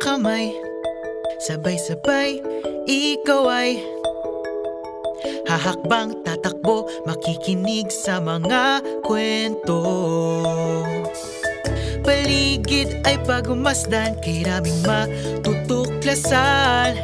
kamay, sabay-sabay, ikaw ay hahakbang, tatakbo, makikinig sa mga kwento. Paligid ay pagmasdan, kay raming matutuklasan.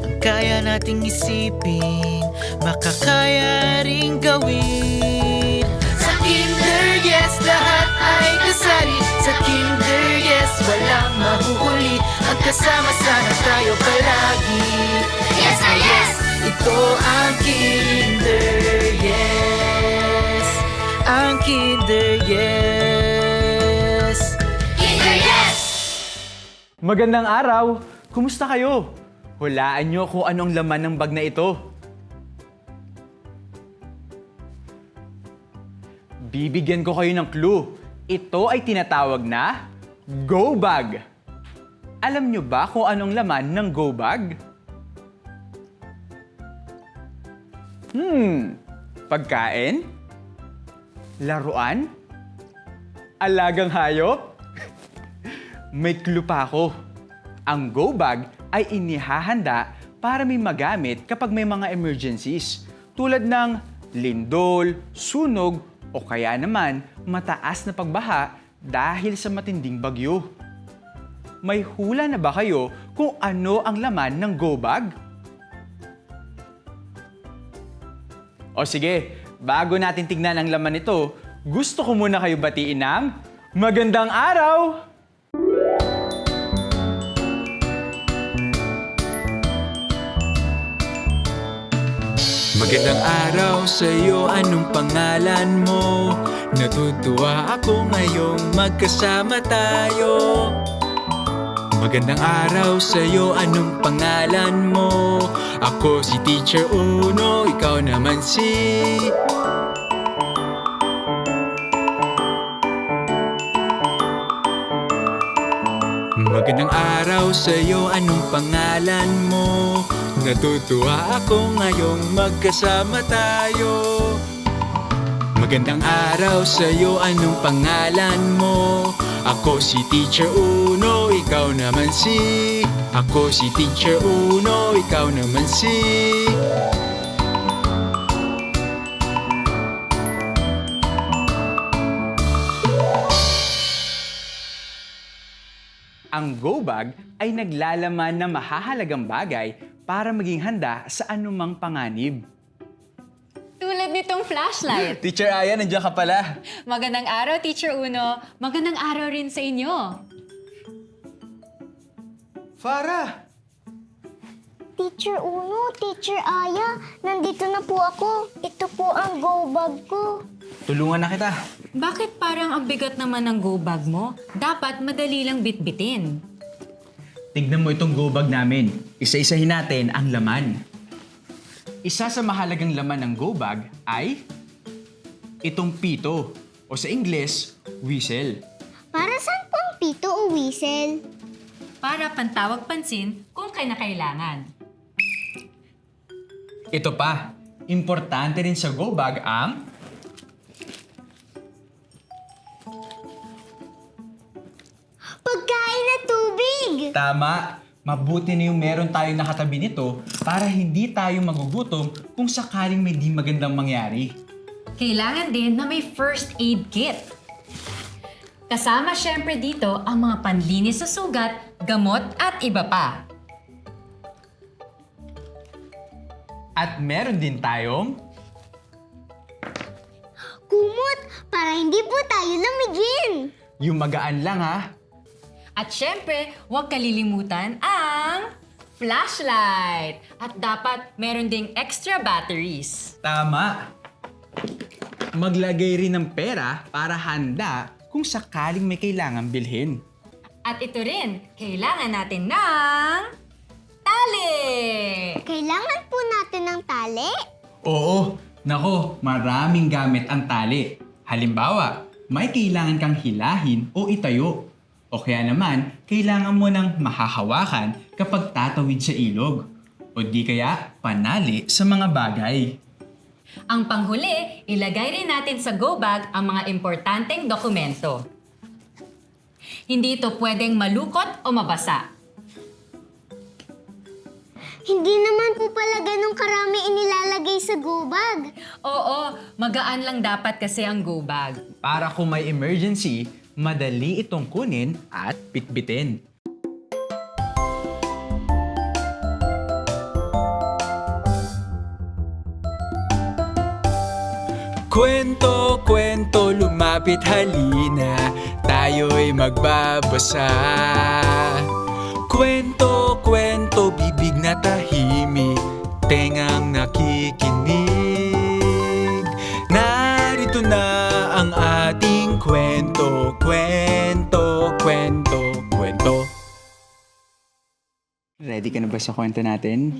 Ang kaya nating isipin, makakaya ring gawin. Sa Kinder, yes, lahat ay kasali. Sa Kinder, yes, walang mahuhuli. Magkasama sana tayo palagi. Yes na yes! Ito ang Kinder, yes. Ang Kinder, yes. Kinder, yes! Magandang araw! Kumusta kayo? Hulaan nyo kung anong laman ng bag na ito. Bibigyan ko kayo ng clue. Ito ay tinatawag na Go Bag. Alam nyo ba kung anong laman ng Go Bag? Pagkain? Laruan? Alagang hayop? May clue pa ako. Ang Go Bag ay inihahanda para may magamit kapag may mga emergencies tulad ng lindol, sunog, o kaya naman mataas na pagbaha dahil sa matinding bagyo. May hula na ba kayo kung ano ang laman ng Go Bag? O sige, bago natin tignan ang laman nito, gusto ko muna kayo batiin ng magandang araw! Magandang araw sa'yo, anong pangalan mo? Natutuwa ako ngayong magkasama tayo. Magandang araw sa'yo, anong pangalan mo? Ako si Teacher Uno, ikaw naman si... Magandang araw sa'yo, anong pangalan mo? Natutuwa ako ngayong magkasama tayo. Magandang araw sa'yo, anong pangalan mo? Ako si Teacher Uno, ikaw naman si... Ako si Teacher Uno, ikaw naman si... Ang Go Bag ay naglalaman ng mahahalagang bagay para maging handa sa anumang panganib. Tulad nitong flashlight. Teacher Aya, nandiyan ka pala. Magandang araw, Teacher Uno. Magandang araw rin sa inyo. Farah! Teacher Uno, Teacher Aya, nandito na po ako. Ito po ang go bag ko. Tulungan na kita. Bakit parang ang bigat naman ng go bag mo? Dapat madali lang bitbitin. Tignan mo itong Go Bag namin. Isa-isahin natin ang laman. Isa sa mahalagang laman ng Go Bag ay itong pito o sa Ingles, whistle. Para saan po ang pito o whistle? Para pantawag pansin kung kailangan. Ito pa, importante rin sa Go Bag ang Pagkain na tubig! tama. Mabuti na yung meron tayong nakatabi nito para hindi tayo magugutom kung sakaling may di magandang mangyari. Kailangan din na may first aid kit. Kasama syempre dito ang mga panlinis sa sugat, gamot at iba pa. At meron din tayong Kumot, para hindi po tayo lamigin. yung magaan lang ha. At syempre, huwag kalilimutan ang flashlight. At dapat meron ding extra batteries. Tama. Maglagay rin ng pera para handa kung sakaling may kailangan bilhin. At ito rin, kailangan natin ng tali! Kailangan po natin ng tali? Oo, nako, maraming gamit ang tali. Halimbawa, may kailangan kang hilahin o itayo. O kaya naman, kailangan mo ng mahahawakan kapag tatawid sa ilog. O di kaya, panali sa mga bagay. Ang panghuli, ilagay rin natin sa go bag ang mga importanteng dokumento. Hindi ito pwedeng malukot o mabasa. Hindi naman po pala ganun karami inilalagay sa go bag. Oo, magaan lang dapat kasi ang go bag. Para kung may emergency, madali itong kunin at bitbitin. Kwento, kwento, lumapit halina, tayo'y magbabasa. Kwento, kwento, bibig na tahimik, tengang nakikinig. Narito na ang ating kwento, kwento, kwento, kwento. Ready ka na ba sa kwento natin?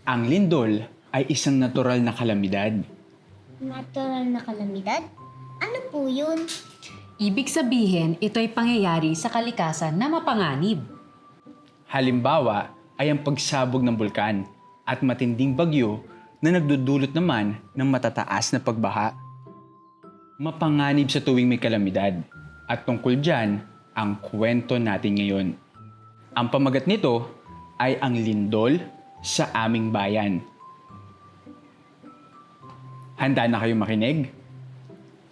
Ang lindol ay isang natural na kalamidad. Natural na kalamidad? Ano po yun? Ibig sabihin, ito'y pangyayari sa kalikasan na mapanganib. Halimbawa ay ang pagsabog ng bulkan at matinding bagyo na nagdudulot naman ng matataas na pagbaha. Mapanganib sa tuwing may kalamidad at tungkol dyan ang kwento natin ngayon. Ang pamagat nito ay ang lindol sa aming bayan. Handa na kayong makinig?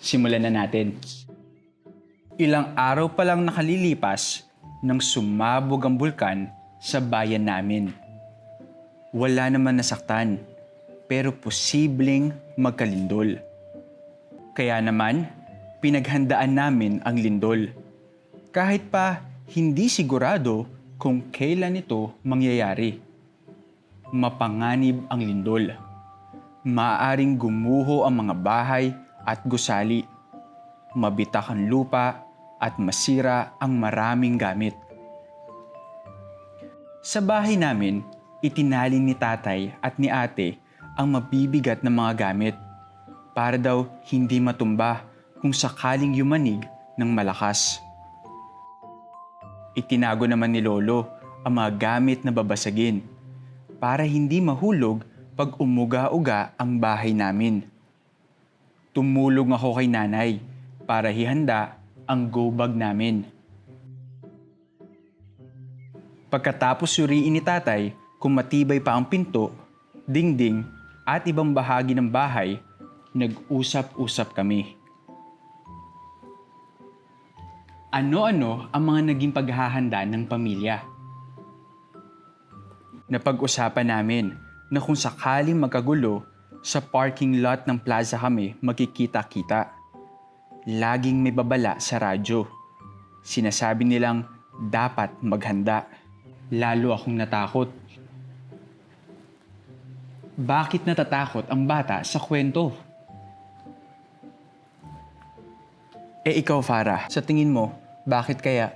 Simulan na natin. Ilang araw pa lang nakalilipas nang sumabog ang bulkan sa bayan namin. Wala naman nasaktan, pero posibleng magkalindol. Kaya naman, pinaghandaan namin ang lindol. Kahit pa hindi sigurado kung kailan ito mangyayari. Mapanganib ang lindol. Maaaring gumuho ang mga bahay at gusali. Mabitak ang lupa at masira ang maraming gamit. Sa bahay namin, itinali ni tatay at ni ate ang mabibigat na mga gamit para daw hindi matumba kung sakaling yumanig ng malakas. Itinago naman ni lolo ang mga gamit na babasagin para hindi mahulog pag umuga-uga ang bahay namin. Tumulong ako kay nanay para hihanda ang go bag namin. Pagkatapos suriin ni tatay kung matibay pa ang pinto, dingding at ibang bahagi ng bahay, nag-usap-usap kami. Ano-ano ang mga naging paghahanda ng pamilya? Napag-usapan namin na kung sakaling magkagulo, sa parking lot ng plaza kami magkikita-kita. Laging may babala sa radyo. Sinasabi nilang dapat maghanda. Lalo akong natakot. Bakit natatakot ang bata sa kwento? Ikaw, Farah, sa tingin mo, bakit kaya?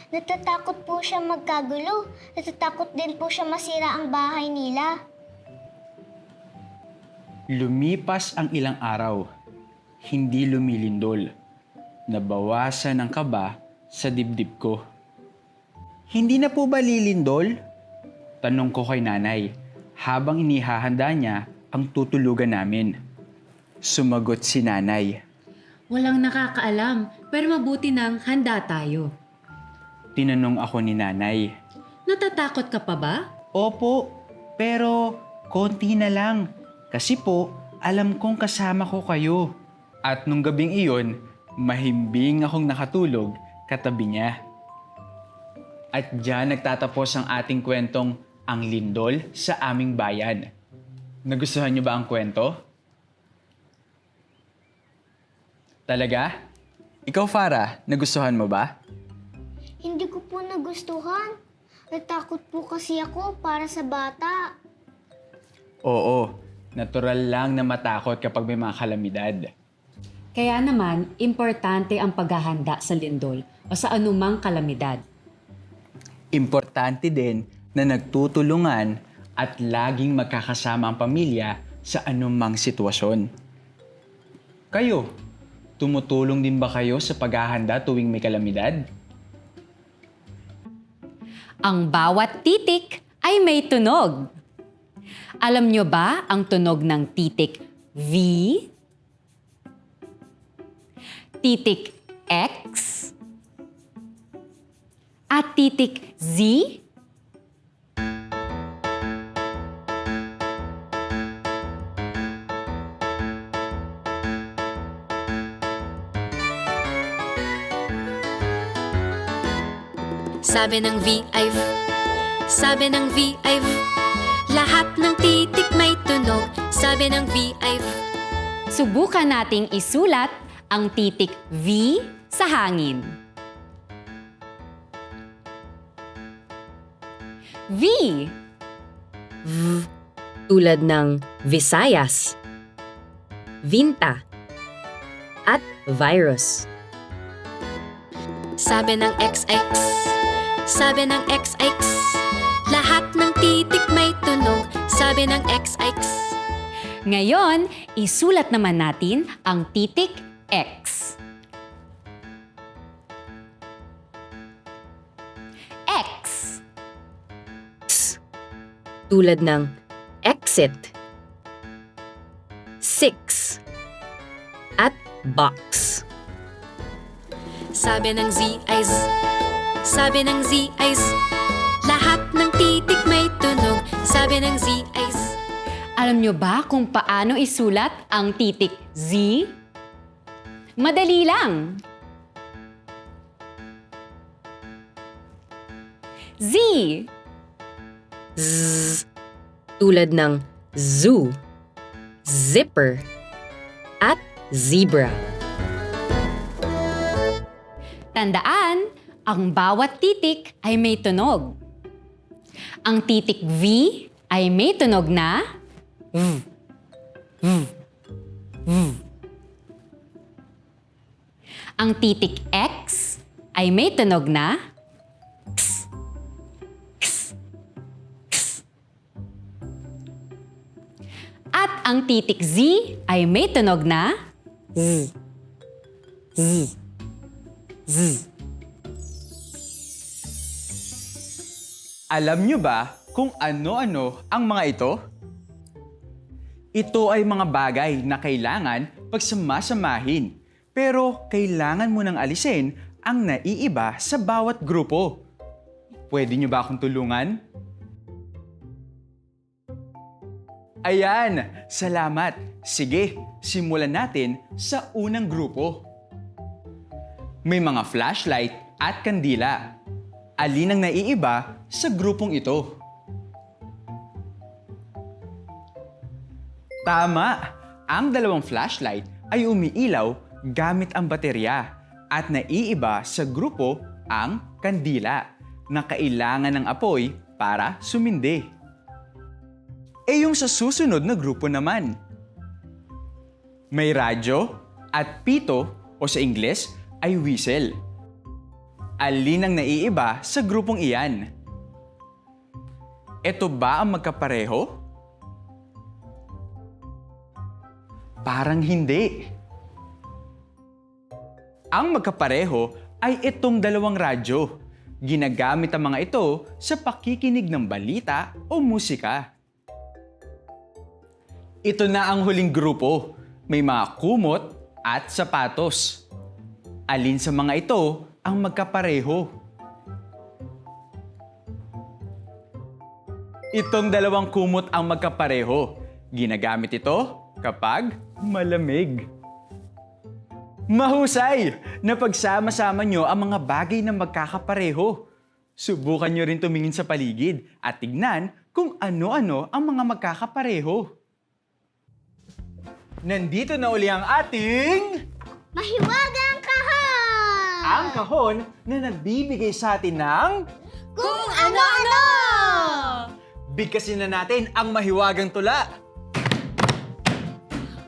Natatakot po siya magkagulo. Natatakot din po siya masira ang bahay nila. Lumipas ang ilang araw. Hindi lumilindol. Nabawasan ang kaba sa dibdib ko. Hindi na po ba lilindol? Tanong ko kay nanay habang inihahanda niya ang tutulugan namin. Sumagot si nanay. Walang nakakaalam, pero mabuti nang handa tayo. Tinanong ako ni nanay. Natatakot ka pa ba? Opo, pero konti na lang. Kasi po, alam kong kasama ko kayo. At nung gabing iyon, mahimbing akong nakatulog katabi niya. At diyan nagtatapos ang ating kwentong Ang Lindol sa Aming Bayan. Nagustuhan niyo ba ang kwento? Talaga? Ikaw, Farah, nagustuhan mo ba? Hindi ko po nagustuhan. Natakot po kasi ako para sa bata. Oo, natural lang na matakot kapag may mga kalamidad. Kaya naman, importante ang paghahanda sa lindol o sa anumang kalamidad. Importante din na nagtutulungan at laging magkakasama ang pamilya sa anumang sitwasyon. Kayo, tumutulong din ba kayo sa paghahanda tuwing may kalamidad? Ang bawat titik ay may tunog. Alam nyo ba ang tunog ng titik V? Titik X at titik Z? Sabi ng V ay V, sabi ng V ay V. Lahat ng titik may tunog, sabi ng V ay V. Subukan nating isulat ang titik V sa hangin. V. Tulad ng Visayas, Vinta, at virus. Sabi ng X ay X, sabi ng X ay X. Lahat ng titik may tunog, sabi ng X ay X. Ngayon, isulat naman natin ang titik X. X. Tulad ng exit, six, at box. Sabi ng Z ay Z, sabi ng Z ay Z. Lahat ng titik may tunog, sabi ng Z ay Z. Alam nyo ba kung paano isulat ang titik Z? Madali lang. Z. Z. Tulad ng zoo, zipper, at zebra. Tandaan, ang bawat titik ay may tunog. Ang titik V ay may tunog na V. Ang titik X ay may tunog na X. At ang titik Z ay may tunog na Z. Alam nyo ba kung ano-ano ang mga ito? Ito ay mga bagay na kailangan pagsamasamahin, pero kailangan mo nang alisin ang naiiba sa bawat grupo. Pwede nyo ba akong tulungan? Ayan, salamat. Sige, simulan natin sa unang grupo. May mga flashlight at kandila. Alin ang naiiba sa grupong ito? Tama! Ang dalawang flashlight ay umiilaw gamit ang baterya at naiiba sa grupo ang kandila na kailangan ng apoy para sumindi. Yung sa susunod na grupo naman. May radyo at pito o sa Ingles ay whistle. Alin ang naiiba sa grupong iyan? Ito ba ang magkapareho? Parang hindi. Ang magkapareho ay itong dalawang radyo. Ginagamit ang mga ito sa pakikinig ng balita o musika. Ito na ang huling grupo. May mga kumot at sapatos. Alin sa mga ito ang magkapareho? Itong dalawang kumot ang magkapareho. Ginagamit ito kapag malamig. Mahusay! Napagsama-sama nyo ang mga bagay na magkakapareho. Subukan nyo rin tumingin sa paligid at tignan kung ano-ano ang mga magkakapareho. Nandito na uli ang ating... Mahiwagang kahon! Ang kahon na nagbibigay sa atin ng... Kung ano-ano! Bigkasin na natin ang mahiwagang tula.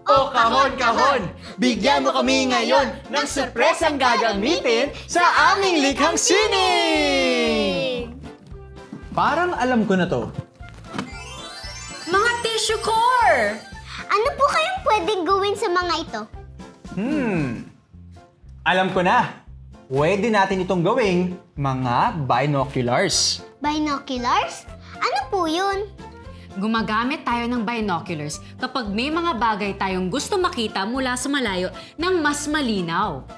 O kahon, kahon! Bigyan mo kami ngayon ng sorpresang gagamitin sa aming likhang sining! Parang alam ko na to. Mga tissue core! Ano po kayong pwedeng gawin sa mga ito? Alam ko na. Pwede natin itong gawing mga binoculars. Binoculars? Ano po yun? Gumagamit tayo ng binoculars kapag may mga bagay tayong gusto makita mula sa malayo ng mas malinaw.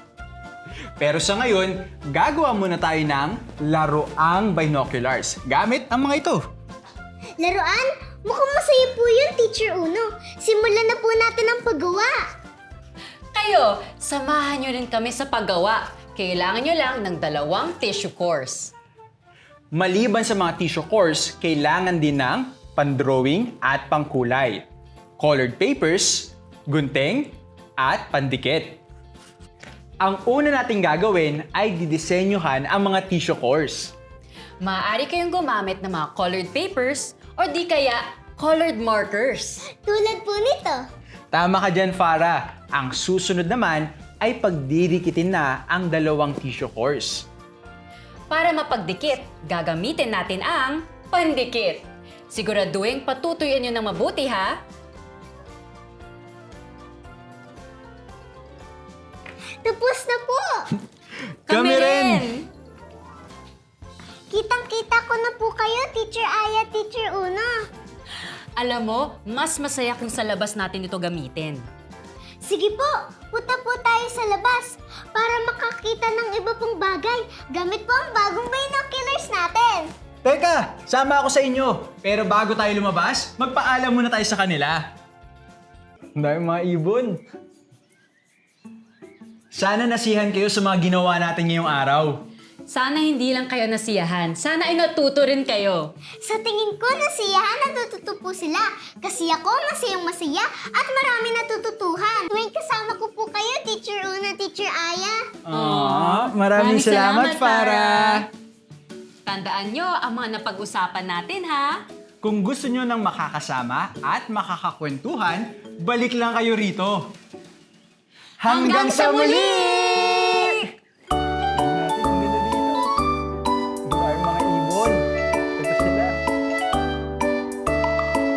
Pero sa ngayon, gagawa muna tayo ng laruang binoculars gamit ang mga ito. Laruan? Mukhang masaya po yun, Teacher Uno. Simulan na po natin ang paggawa. Kayo, samahan nyo rin kami sa paggawa. Kailangan nyo lang ng 2 tissue cores. Maliban sa mga tissue cores, kailangan din ng pandrawing at pangkulay, colored papers, gunting, at pandikit. Ang una nating gagawin ay didisenyohan ang mga tissue cores. Maaari kayong gumamit ng mga colored papers o di kaya colored markers. Tulad po nito. Tama ka dyan, Farah. Ang susunod naman ay pagdidikitin na ang 2 tissue cores. Para mapagdikit, gagamitin natin ang pandikit. Siguraduhin patutuyuan nyo ng mabuti ha. Tapos na po. Kami rin! Kitang-kita ko na po kayo, Teacher Aya, Teacher Uno. Alam mo, mas masaya kung sa labas natin ito gamitin. Sige po, punta po tayo sa labas para makakita ng iba pang bagay. Gamit po ang bagong binoculars natin. Teka, sama ako sa inyo. Pero bago tayo lumabas, magpaalam muna tayo sa kanila. Ang dami mga ibon. Sana nasihan kayo sa mga ginawa natin ngayong araw. Sana hindi lang kayo nasiyahan. Sana ay natuto rin kayo. Sa tingin ko, nasiyahan natututo po sila. Kasi ako, masayang-masaya at marami natututuhan. Tuwing kasama ko po kayo, Teacher Una, Teacher Aya. Maraming salamat, Farah. Tandaan nyo ang mga napag-usapan natin ha. Kung gusto nyo ng makakasama at makakakwentuhan, balik lang kayo rito. Hanggang sa muli!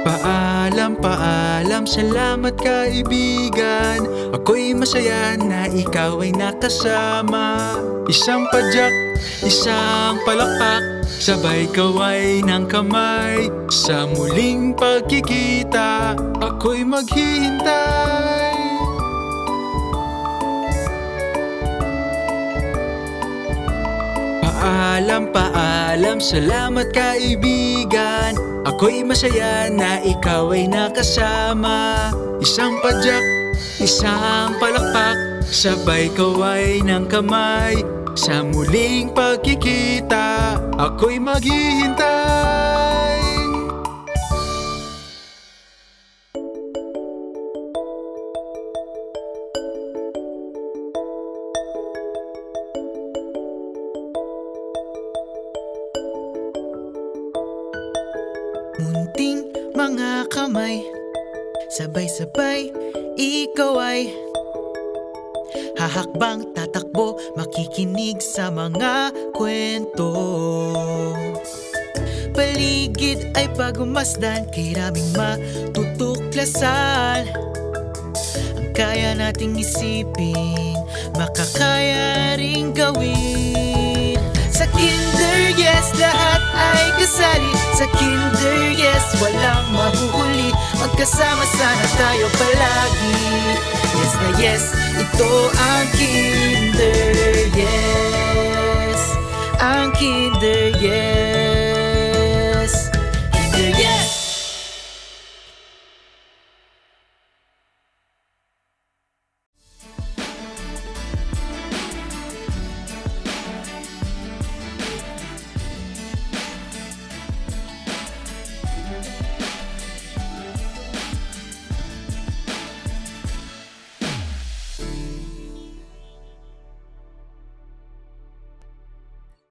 Paalam, paalam, salamat kaibigan. Ako'y masaya na ikaw ay nakasama. Isang padyak, isang palakpak, sabay kaway ng kamay. Sa muling pagkikita, ako'y maghihintay. Paalam, paalam, salamat kaibigan. Ako'y masaya na ikaw ay nakasama. Isang padyak, isang palakpak, sabay kaway ng kamay. Sa muling pagkikita, ako'y maghihintay. Munting mga kamay, sabay-sabay, ikaw ay hahakbang, tatakbo, makikinig sa mga kwento. Paligid ay pagmasdan, kay raming matutuklasan. Ang kaya nating isipin, makakaya ring gawin. Sa kinder, yes, lahat ay kasali. Sa kinder, yes, walang mahuhuli. Magkasama sana tayo palagi. Yes na yes, ito ang kinder, yes. Ang kinder, yes.